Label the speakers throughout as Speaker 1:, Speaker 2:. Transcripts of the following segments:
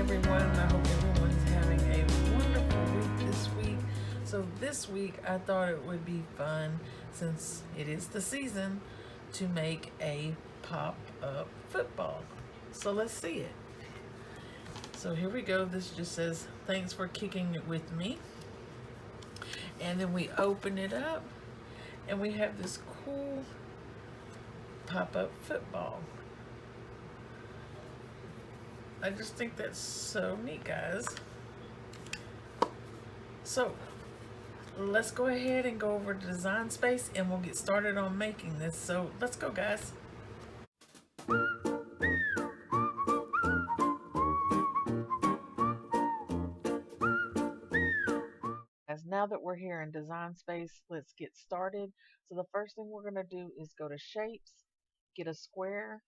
Speaker 1: everyone. I hope everyone's having a wonderful week this week. So, this week I thought it would be fun, since it is the season, to make a pop up football. So, let's see it. So, here we go. This just says, "Thanks for kicking it with me." And then we open it up, and we have this cool pop up football. I just think that's so neat, guys. So let's go ahead and go over to Design Space and we'll get started on making this. So let's go, guys. As now that we're here in Design Space, let's get started. So the first thing we're going to do is go to Shapes, get a square.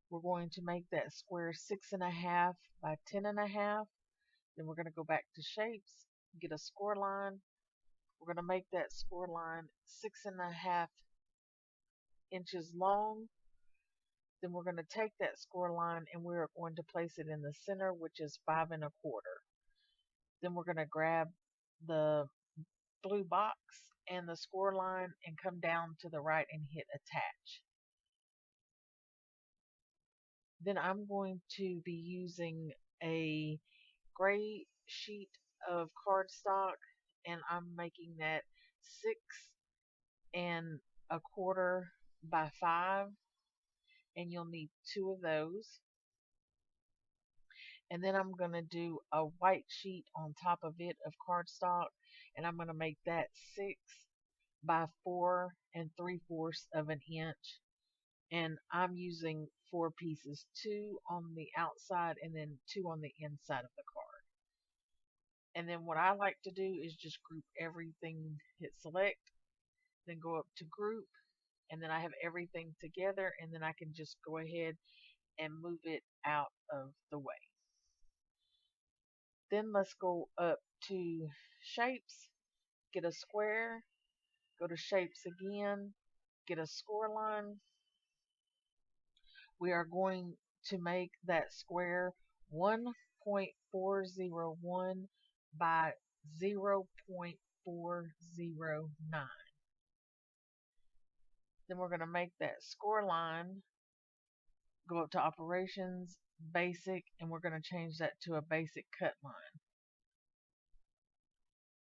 Speaker 1: We're going to make that square 6.5 by 10.5. Then we're going to go back to Shapes, get a score line. We're going to make that score line 6.5 inches long. Then we're going to take that score line and we're going to place it in the center, which is 5.25. Then we're going to grab the blue box and the score line and come down to the right and hit attach. Then I'm going to be using a gray sheet of cardstock, and I'm making that 6.25 by 5, and you'll need 2 of those. And then I'm going to do a white sheet on top of it of cardstock, and I'm going to make that 6 by 4 3/4 of an inch. And I'm using 4 pieces, 2 on the outside and then 2 on the inside of the card. And then what I like to do is just group everything, hit select, then go up to group, and then I have everything together, and then I can just go ahead and move it out of the way. Then let's go up to Shapes, get a square, go to Shapes again, get a score line. We are going to make that square 1.401 by 0.409. Then we're going to make that score line, go up to Operations, Basic, and we're going to change that to a basic cut line.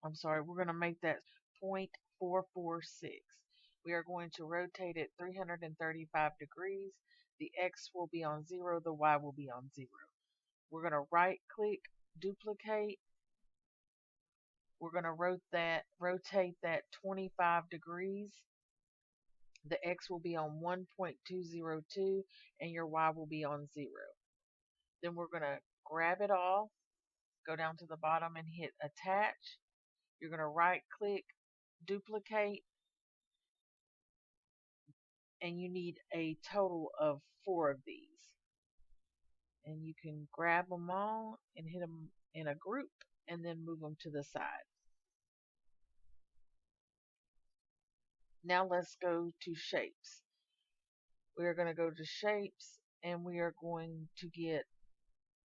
Speaker 1: I'm sorry, we're going to make that 0.446. We are going to rotate it 335 degrees. The X will be on 0, the Y will be on 0. We're going to right click, duplicate. We're going to rotate that 25 degrees. The X will be on 1.202 and your Y will be on 0. Then we're going to grab it all, go down to the bottom and hit attach. You're going to right click, duplicate, and you need a total of 4 of these. And you can grab them all and hit them in a group and then move them to the side. Now let's go to Shapes. We are going to go to Shapes and we are going to get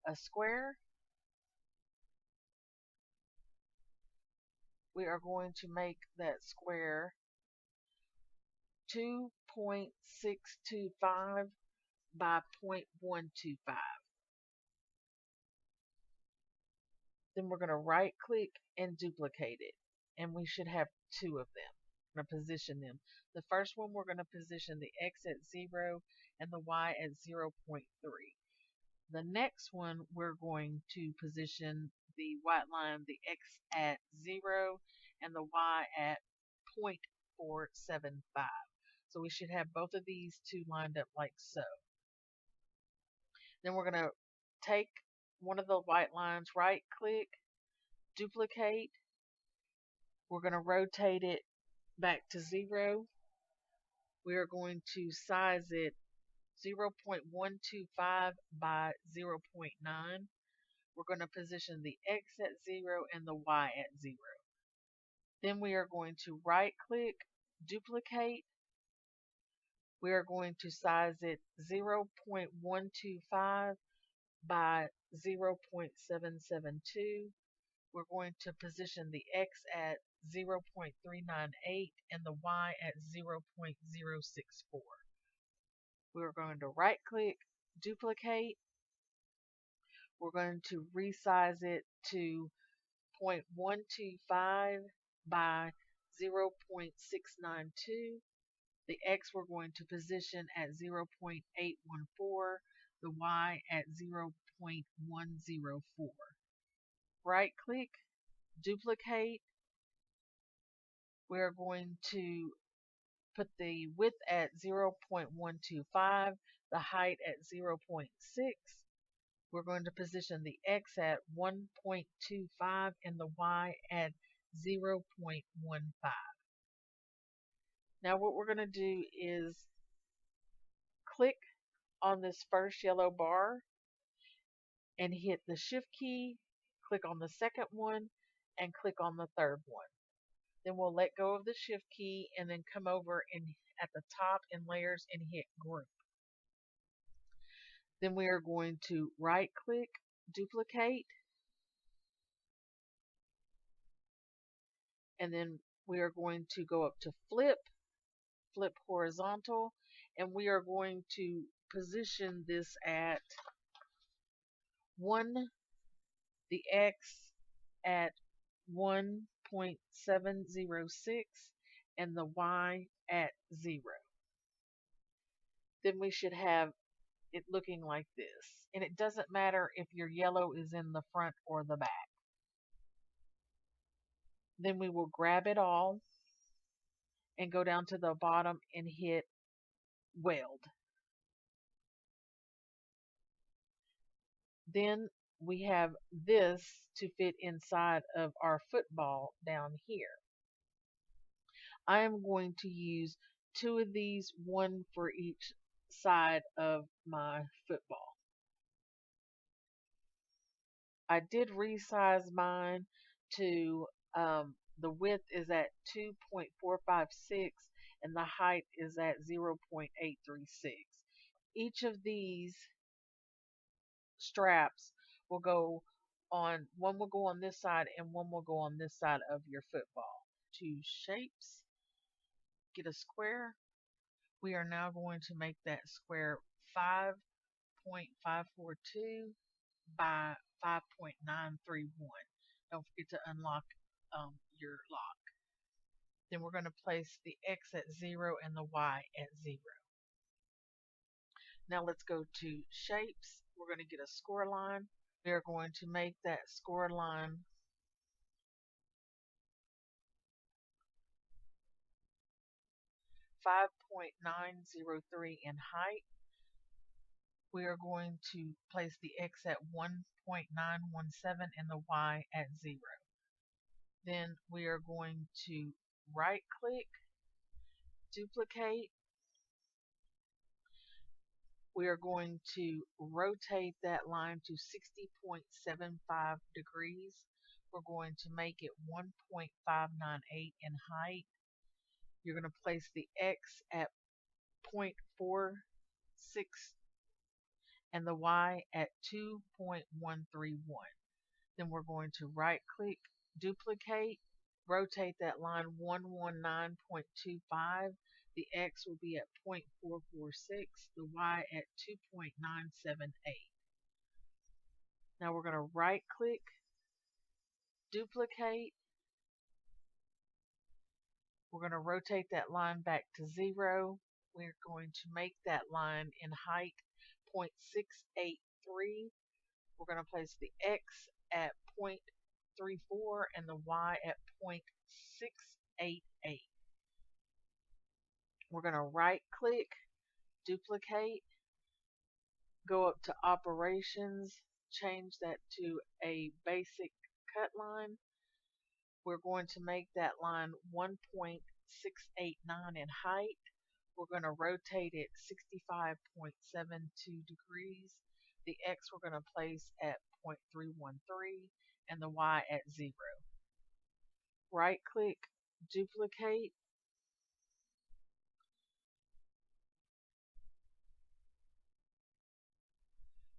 Speaker 1: a square. We are going to make that square 2.625 by 0.125. Then we're going to right click and duplicate it, and we should have 2 of them. We're going to position them. The first one, we're going to position the X at 0 and the Y at 0.3. The next one, we're going to position the white line, the X at 0 and the Y at 0.475. So we should have both of these 2 lined up like so. Then we're going to take one of the white lines, right click, duplicate. We're going to rotate it back to 0. We are going to size it 0.125 by 0.9. We're going to position the X at 0 and the Y at 0. Then we are going to right click, duplicate. We are going to size it 0.125 by 0.772. We're going to position the X at 0.398 and the Y at 0.064. We're going to right click, duplicate. We're going to resize it to 0.125 by 0.692. The X we're going to position at 0.814, the Y at 0.104. Right click, duplicate. We're going to put the width at 0.125, the height at 0.6. We're going to position the X at 1.25 and the Y at 0.15. Now what we're going to do is click on this first yellow bar and hit the shift key, click on the second one, and click on the third one. Then we'll let go of the shift key and then come over and at the top in layers and hit group. Then we are going to right click, duplicate, and then we are going to go up to flip horizontal, and we are going to position this at 1, the X at 1.706 and the Y at 0. Then we should have it looking like this. And it doesn't matter if your yellow is in the front or the back. Then we will grab it all and go down to the bottom and hit weld. Then we have this to fit inside of our football down here. I am going to use 2 of these, 1 for each side of my football. I did resize mine to the width is at 2.456 and the height is at 0.836. Each of these straps will go on, one will go on this side and one will go on this side of your football. To shapes, get a square. We are now going to make that square 5.542 by 5.931. Don't forget to unlock your lock. Then we're going to place the X at 0 and the Y at 0. Now let's go to shapes. We're going to get a score line. We are going to make that score line 5.903 in height. We are going to place the X at 1.917 and the Y at 0. Then we are going to right click, duplicate. We are going to rotate that line to 60.75 degrees. We're going to make it 1.598 in height. You're going to place the X at 0.46 and the Y at 2.131. Then we're going to right click, duplicate, rotate that line 119.25. The X will be at 0.446, the Y at 2.978. Now we're going to right click, duplicate. We're going to rotate that line back to 0. We're going to make that line in height 0.683. We're going to place the X at 0.34 and the Y at 0.688. We're going to right click, duplicate, go up to operations, change that to a basic cut line. We're going to make that line 1.689 in height. We're going to rotate it 65.72 degrees. The X we're going to place at 0.313 and the Y at 0. Right click, duplicate.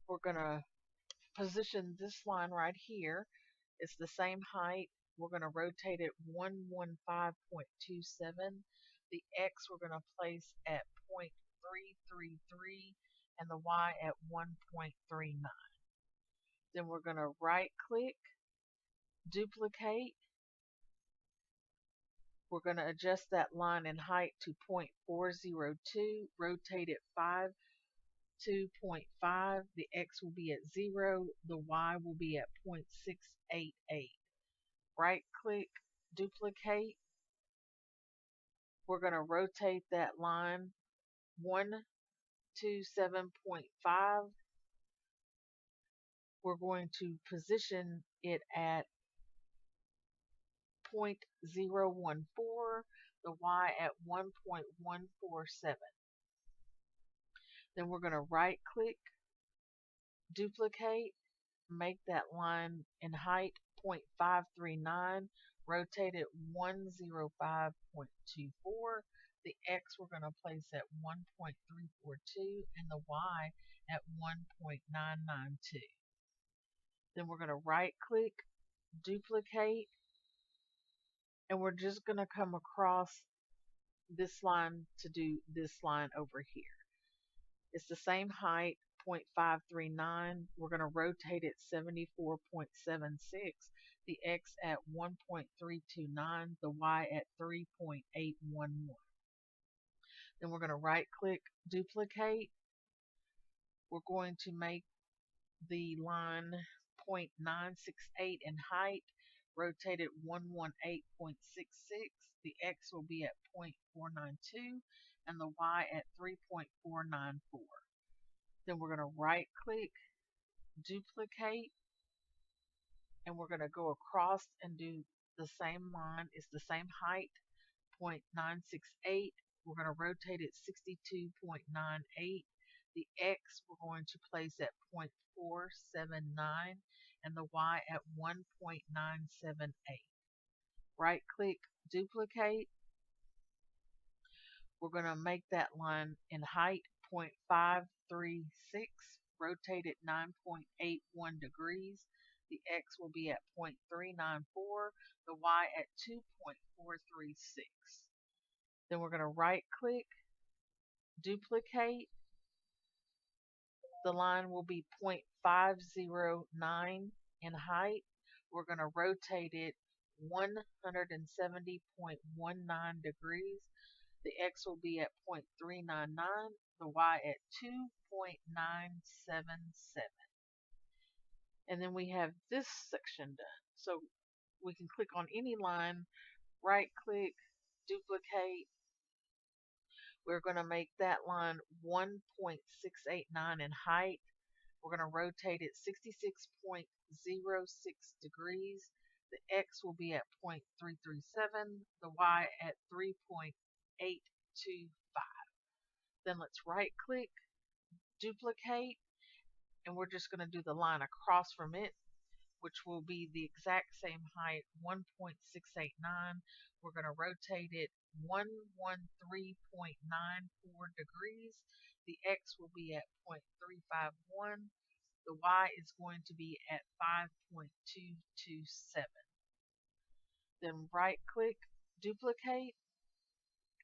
Speaker 1: We're going to position this line right here. It's the same height. We're going to rotate it 115.27. The X we're going to place at 0.333 and the Y at 1.39. Then we're going to right click, duplicate. We're going to adjust that line in height to 0.402, rotate it 2.5. The X will be at 0, the Y will be at 0.688. Right click, duplicate. We're going to rotate that line 127.5. We're going to position it at 0.014, the Y at 1.147. Then we're going to right click, duplicate, make that line in height 0.539, rotate it 105.24. The X we're going to place at 1.342 and the Y at 1.992. Then we're going to right click, duplicate, and we're just going to come across this line to do this line over here. It's the same height, 0.539. We're going to rotate it 74.76. The X at 1.329, the Y at 3.811. Then we're going to right click, duplicate. We're going to make the line 0.968 in height, rotate it 118.66. The X will be at 0.492 and the Y at 3.494. Then we're going to right click, duplicate, and we're going to go across and do the same line. It's the same height, 0.968. We're going to rotate it 62.98. The X we're going to place at 0.479 and the Y at 1.978. Right click, duplicate. We're going to make that line in height 0.536, rotate it 9.81 degrees. The X will be at 0.394, the Y at 2.436. Then we're going to right click, duplicate. The line will be 0.509 in height. We're going to rotate it 170.19 degrees. The X will be at 0.399, the Y at 2.977. And then we have this section done. So we can click on any line, right click, duplicate. We're going to make that line 1.689 in height. We're going to rotate it 66.06 degrees. The X will be at 0.337, the Y at 3.825. Then let's right click, duplicate, and we're just going to do the line across from it, which will be the exact same height, 1.689. We're going to rotate it 113.94 degrees. The X will be at 0.351. The Y is going to be at 5.227. Then right click, duplicate.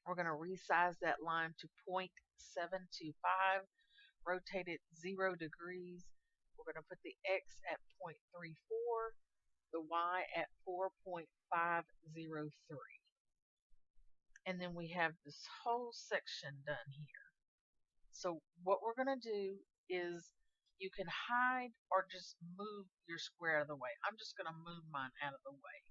Speaker 1: We're going to resize that line to 0.725, rotate it 0 degrees. We're going to put the X at 0.34, the Y at 4.503. And then we have this whole section done here. So what we're going to do is you can hide or just move your square out of the way. I'm just going to move mine out of the way.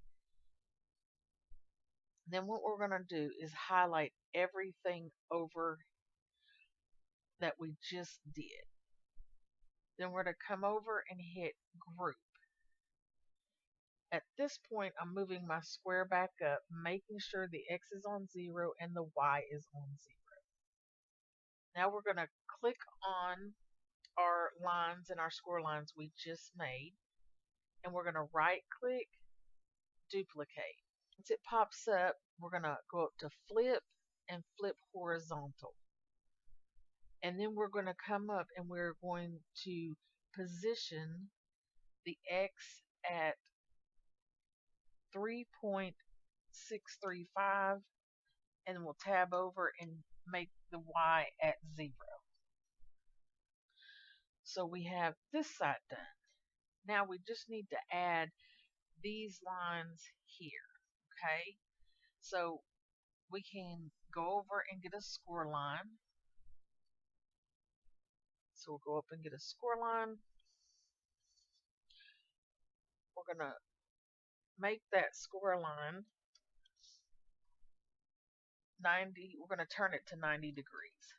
Speaker 1: Then what we're going to do is highlight everything over that we just did. Then we're going to come over and hit group. At this point, I'm moving my square back up, making sure the X is on 0 and the Y is on 0. Now we're going to click on our lines and our score lines we just made, and we're going to right click, duplicate. Once it pops up, we're going to go up to flip and flip horizontal. And then we're going to come up and we're going to position the X at 3.635, and we'll tab over and make the Y at 0. So we have this side done. Now we just need to add these lines here. Okay, so we can go over and get a score line. So we'll go up and get a score line. We're going to make that score line 90. We're going to turn it to 90 degrees.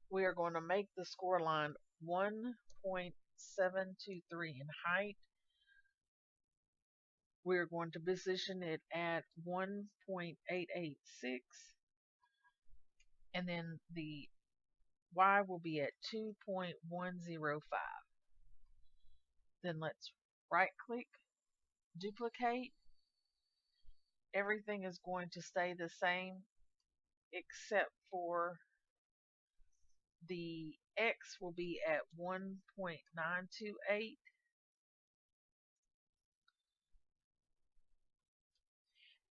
Speaker 1: We are going to make the score line 1.723 in height. We're going to position it at 1.886, and then the Y will be at 2.105. Then let's right click, duplicate. Everything is going to stay the same except for the X will be at 1.928,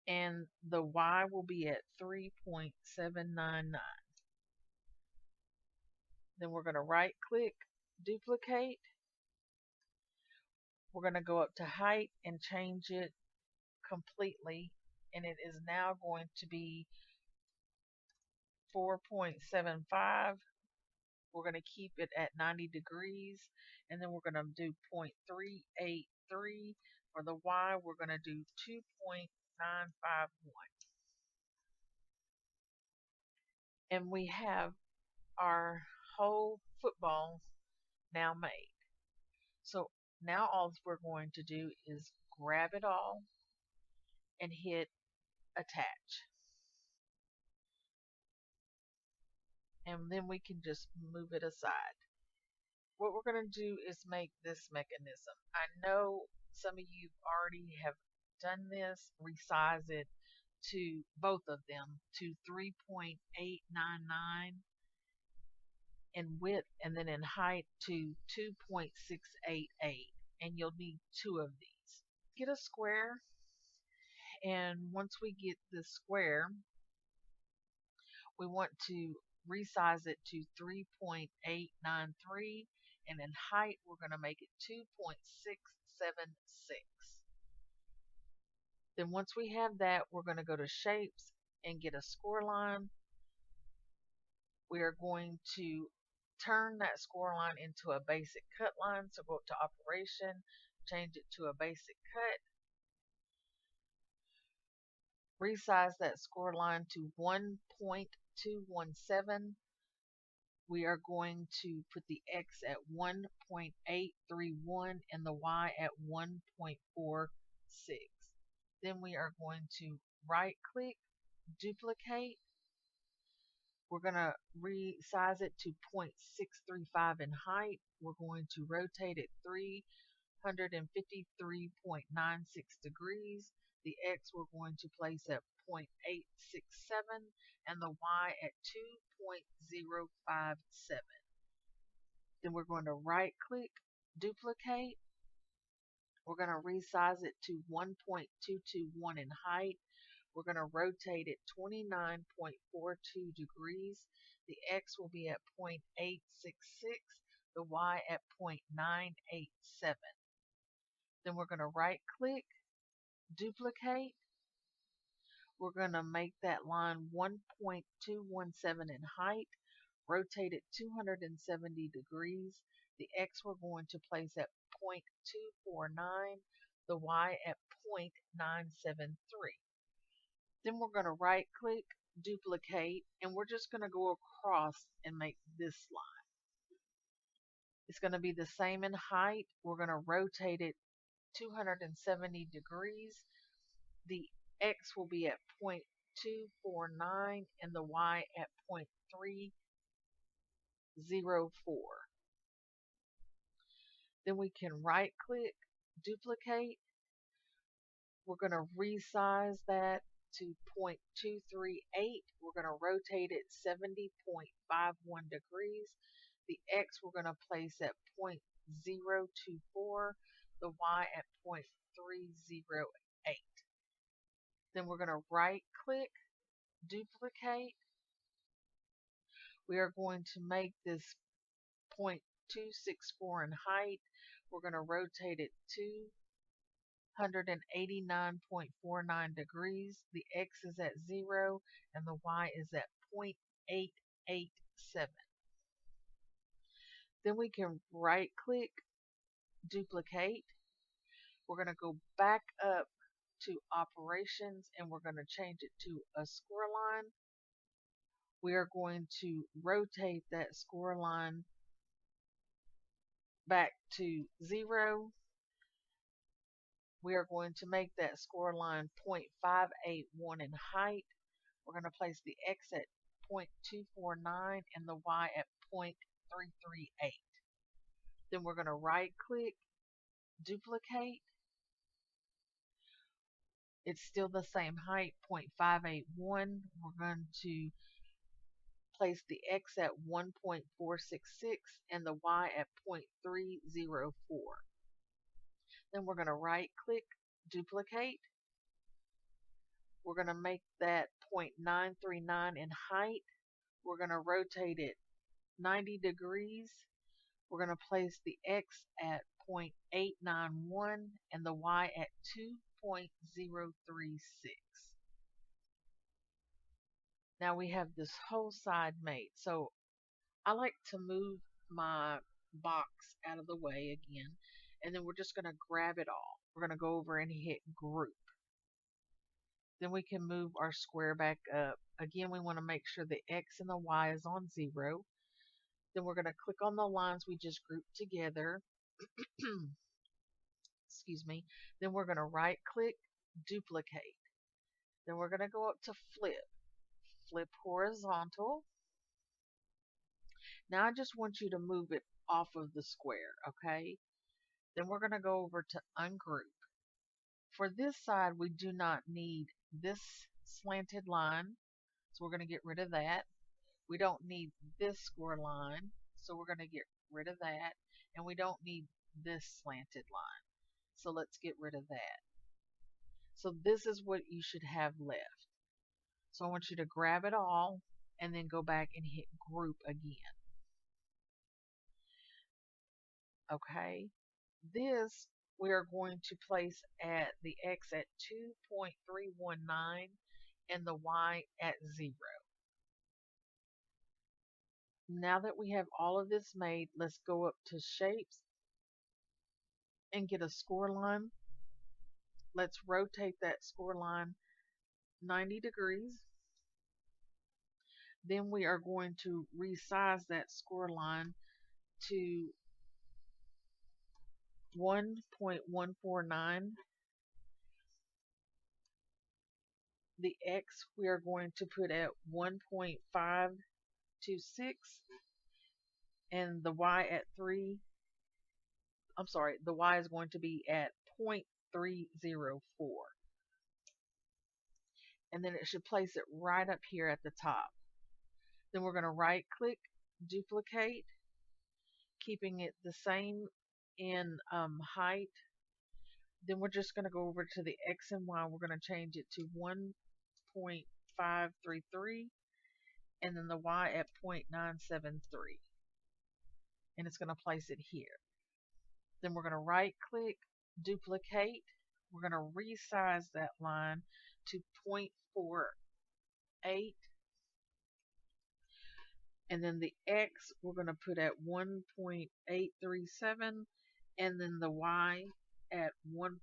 Speaker 1: and the Y will be at 3.799. Then we're going to right click, duplicate. We're going to go up to height and change it completely, and it is now going to be 4.75. We're going to keep it at 90 degrees, and then we're going to do 0.383. For the Y, we're going to do 2.951. And we have our whole football now made. So now all we're going to do is grab it all and hit attach. And then we can just move it aside. What we're going to do is make this mechanism. I know some of you already have done this. Resize it to both of them to 3.899 in width, and then in height to 2.688, and you'll need 2 of these. Get a square, and once we get the square, we want to resize it to 3.893, and in height we're going to make it 2.676. Then once we have that, we're going to go to shapes and get a score line. We are going to turn that score line into a basic cut line. So go up to operation, change it to a basic cut. Resize that score line to 1.217. We are going to put the X at 1.831 and the Y at 1.46. Then we are going to right click, duplicate. We're going to resize it to 0.635 in height. We're going to rotate it 353.96 degrees. The X we're going to place at 0.867 and the Y at 2.057. Then we're going to right click, duplicate. We're going to resize it to 1.221 in height. We're going to rotate it 29.42 degrees. The X will be at 0.866, the Y at 0.987. Then we're going to right click, duplicate. We're going to make that line 1.217 in height, rotate it 270 degrees. The X we're going to place at 0.249, the Y at 0.973. Then we're going to right click, duplicate, and we're just going to go across and make this line. It's going to be the same in height. We're going to rotate it 270 degrees. The X will be at 0.249 and the Y at 0.304. Then we can right click, duplicate. We're going to resize that to 0.238. We're going to rotate it 70.51 degrees. The X we're going to place at 0.024, the Y at 0.308. Then we're going to right click, duplicate. We are going to make this 0.264 in height. We're going to rotate it 289.49 degrees. The X is at 0 and the Y is at 0.887. Then we can right click, duplicate. We're going to go back up to operations and we're going to change it to a score line. We are going to rotate that score line back to 0. We are going to make that score line 0.581 in height. We're going to place the X at 0.249 and the Y at 0.338. Then we're going to right click, duplicate. It's still the same height, 0.581. We're going to place the X at 1.466 and the Y at 0.304. Then we're going to right click, duplicate. We're going to make that 0.939 in height. We're going to rotate it 90 degrees. We're going to place the X at 0.891 and the Y at 2.036. Now we have this whole side made. So I like to move my box out of the way again, and then we're just going to grab it all. We're going to go over and hit group. Then we can move our square back up. Again, we want to make sure the X and the Y is on 0. Then we're going to click on the lines we just grouped together. Excuse me. Then we're going to right click, duplicate. Then we're going to go up to flip horizontal. Now I just want you to move it off of the square, okay? Then we're going to go over to ungroup. For this side, we do not need this slanted line, so we're going to get rid of that. We don't need this score line, so we're going to get rid of that. And we don't need this slanted line, so let's get rid of that. So this is what you should have left. So I want you to grab it all and then go back and hit group again. Okay, this we are going to place at the X at 2.319 and the Y at 0. Now that we have all of this made, let's go up to shapes and get a score line. Let's rotate that score line 90 degrees. Then we are going to resize that score line to 1.149. The X we are going to put at 1.526 and the Y at 3. I'm sorry, the Y is going to be at 0.304. And then it should place it right up here at the top. Then we're going to right click, duplicate, keeping it the same in height. Then we're just going to go over to the X and Y. We're going to change it to 1.533 and then the Y at 0.973. And it's going to place it here. Then we're going to right click, duplicate. We're going to resize that line to 0.48. And then the X we're going to put at 1.837 and then the Y at 1.46.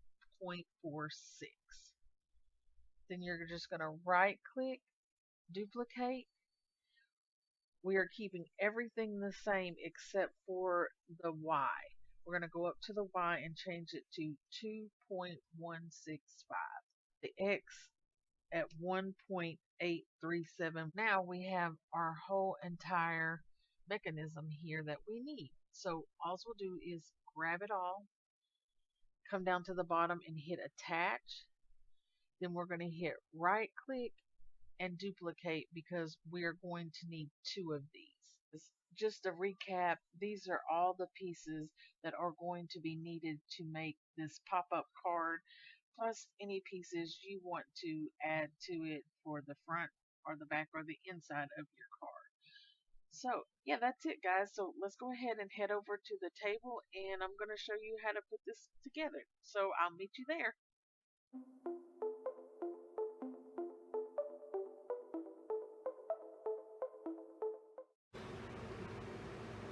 Speaker 1: Then you're just going to right click, duplicate. We are keeping everything the same except for the Y. We're going to go up to the Y and change it to 2.165. The X at 1.837. Now we have our whole entire mechanism here that we need. So all we'll do is grab it all, come down to the bottom and hit attach. Then we're going to hit right click and duplicate because we are going to need 2 of these. just a recap, these are all the pieces that are going to be needed to make this pop-up card, plus any pieces you want to add to it for the front or the back or the inside of your card. So, yeah, that's it, guys. So, let's go ahead and head over to the table, and I'm going to show you how to put this together. So, I'll meet you there.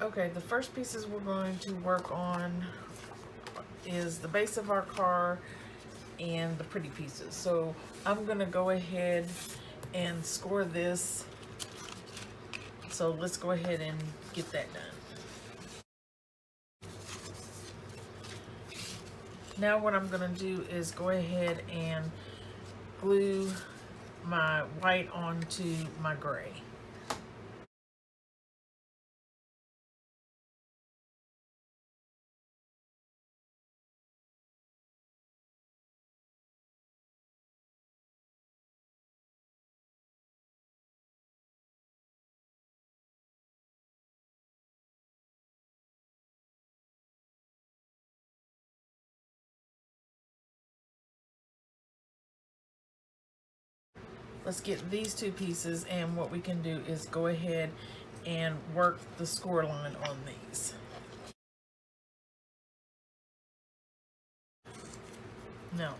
Speaker 1: Okay, the first pieces we're going to work on is the base of our car and the pretty pieces. So I'm gonna go ahead and score this. So let's go ahead and get that done. Now what I'm gonna do is go ahead and glue my white onto my gray. Let's get these two pieces, and what we can do is go ahead and work the score line on these. Now,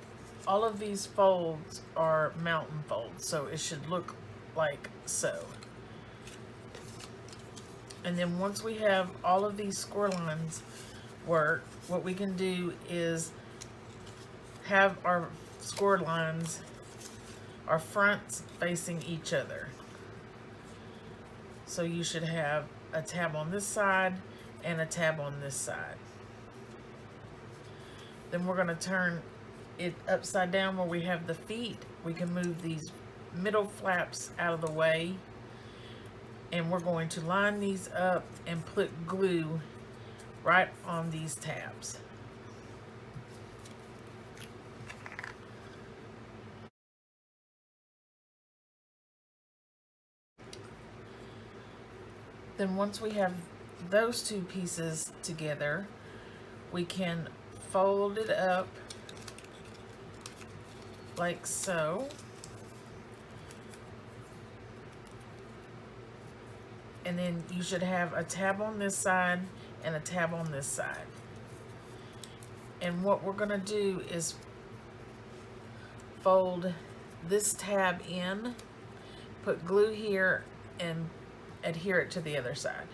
Speaker 1: all of these folds are mountain folds, so it should look like so. And then once we have all of these score lines worked, what we can do is have our score lines, our fronts facing each other. So you should have a tab on this side and a tab on this side. Then we're going to turn it upside down where we have the feet. We can move these middle flaps out of the way, and we're going to line these up and put glue right on these tabs. Then once we have those two pieces together, we can fold it up like so. And then you should have a tab on this side and a tab on this side. And what we're going to do is fold this tab in, put glue here, and adhere it to the other side.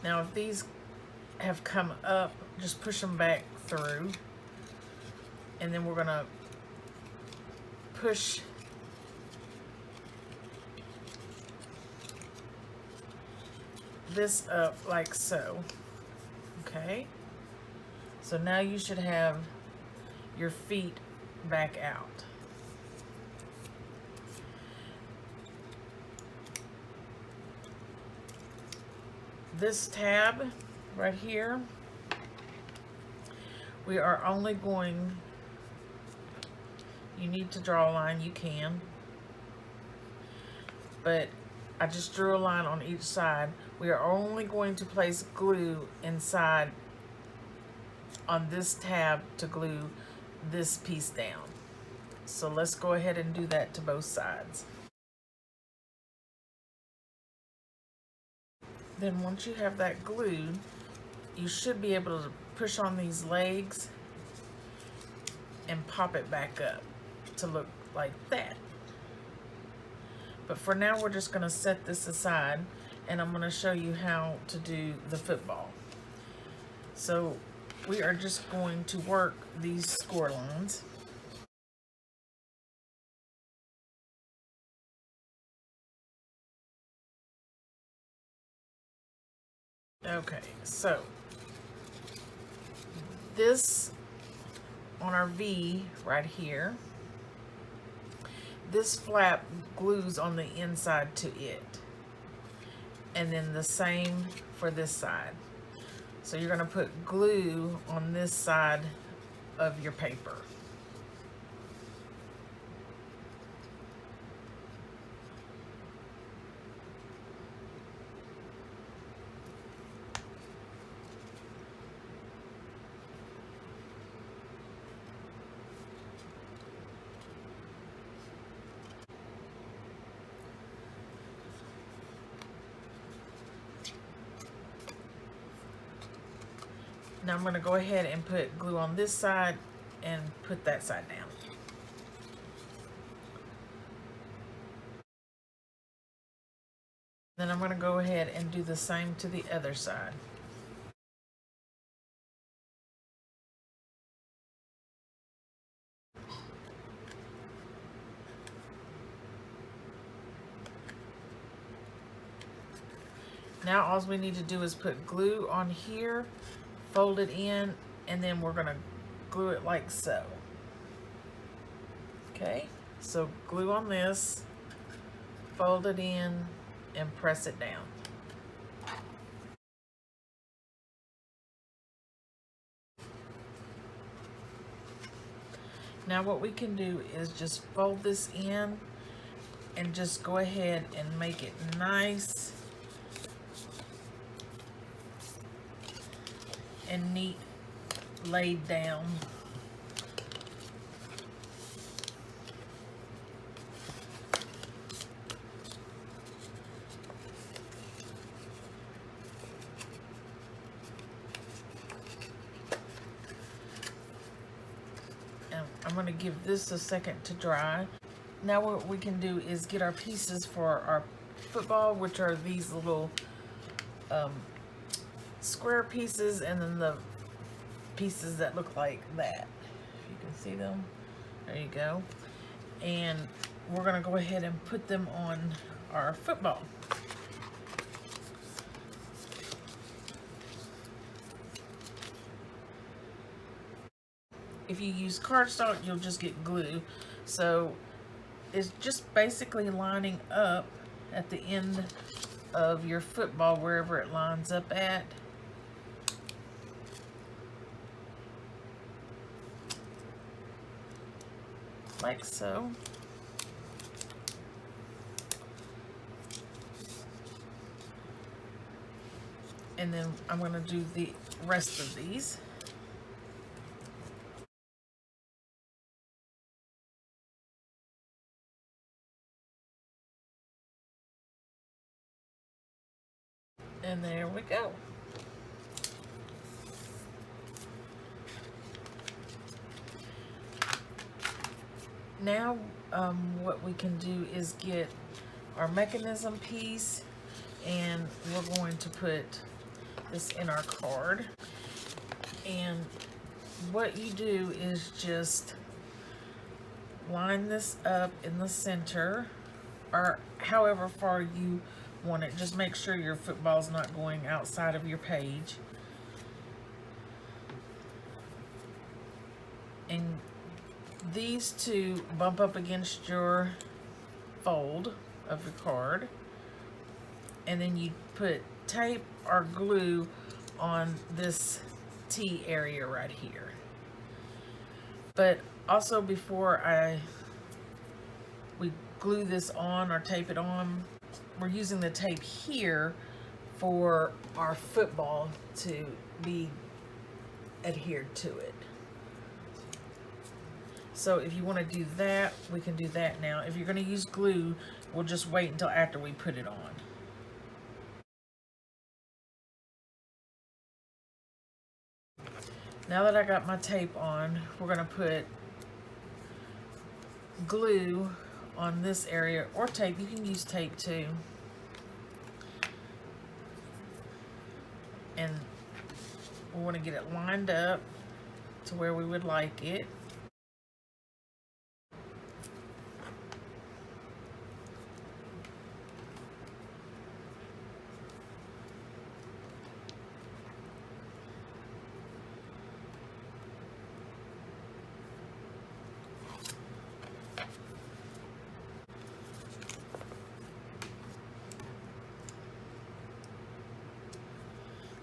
Speaker 1: Now if these have come up, just push them back through, and then we're going to push this up like so. Okay, so now you should have your feet back out. This tab right here, we are only going, you need to draw a line, you can, but I just drew a line on each side. We are only going to place glue inside on this tab to glue this piece down. So let's go ahead and do that to both sides. Then once you have that glued, you should be able to push on these legs and pop it back up to look like that. But for now, we're just going to set this aside, and I'm going to show you how to do the football. So we are just going to work these score lines. Okay, so this on our V right here, this flap glues on the inside to it, and then the same for this side. So you're going to put glue on this side of your paper. Now I'm going to go ahead and put glue on this side and put that side down. Then I'm going to go ahead and do the same to the other side. Now all we need to do is put glue on here, fold it in, and then we're going to glue it like so. Okay, so glue on this, fold it in, and press it down. Now what we can do is just fold this in and just go ahead and make it nice and neat laid down. And I'm going to give this a second to dry. Now what we can do is get our pieces for our football, which are these little square pieces, and then the pieces that look like that. If you can see them, there you go. And we're going to go ahead and put them on our football. If you use cardstock, you'll just get glue. So it's just basically lining up at the end of your football wherever it lines up at. Like so. And then I'm going to do the rest of these. And there we go. Now what we can do is get our mechanism piece, and we're going to put this in our card. And what you do is just line this up in the center, or however far you want it. Just make sure your football's not going outside of your page. And these two bump up against your fold of your card, and then you put tape or glue on this T area right here. But also before we glue this on or tape it on, we're using the tape here for our football to be adhered to it. So if you want to do that, we can do that now. If you're going to use glue, we'll just wait until after we put it on. Now that I got my tape on, we're going to put glue on this area, or tape. You can use tape too. And we want to get it lined up to where we would like it.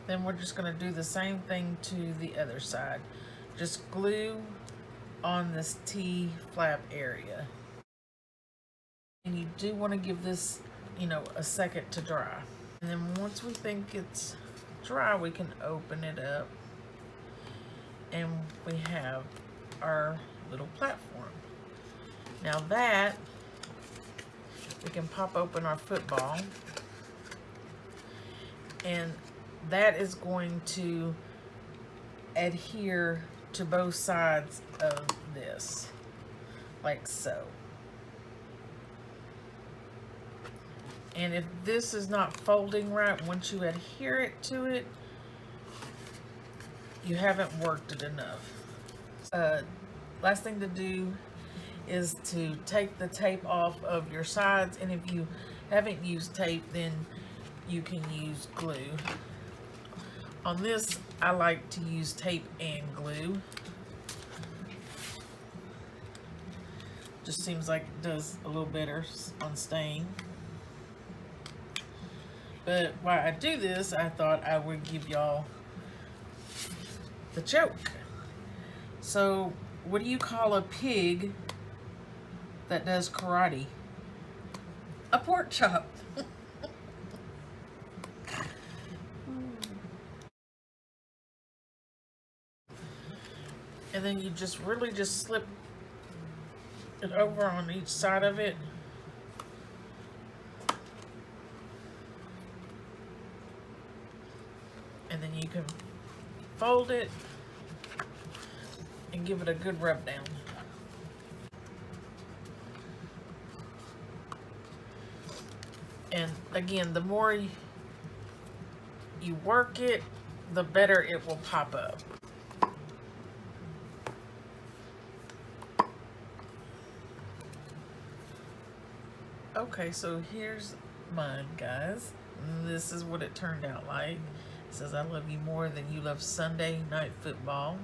Speaker 1: Then we're just going to do the same thing to the other side. Just glue on this T-flap area. And you do want to give this, a second to dry. And then once we think it's dry, we can open it up. And we have our little platform. Now that, we can pop open our football. And that is going to adhere to both sides of this, like so. And if this is not folding right, once you adhere it to it, you haven't worked it enough. Last thing to do is to take the tape off of your sides, and if you haven't used tape, then you can use glue. On this, I like to use tape and glue. Just seems like it does a little better on staying. But while I do this, I thought I would give y'all the joke. So, what do you call a pig that does karate? A pork chop. And then you just really just slip it over on each side of it. And then you can fold it and give it a good rub down. And again, the more you work it, the better it will pop up. Okay, so here's mine, guys. This is what it turned out like. It says, I love you more than you love Sunday night football.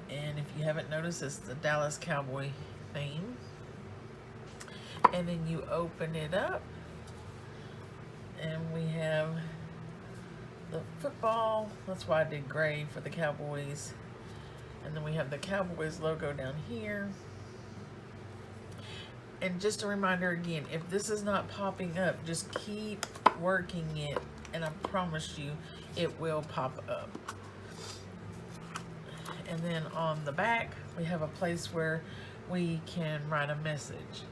Speaker 1: And if you haven't noticed, it's the Dallas Cowboy theme. And then you open it up, and we have the football. That's why I did gray for the Cowboys. And then we have the Cowboys logo down here. And just a reminder again, if this is not popping up, just keep working it, and I promise you it will pop up. And then on the back, we have a place where we can write a message.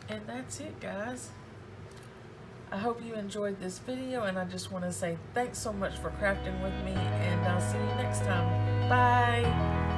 Speaker 1: And that's it, guys. I hope you enjoyed this video, and I just want to say thanks so much for crafting with me, and I'll see you next time. Bye!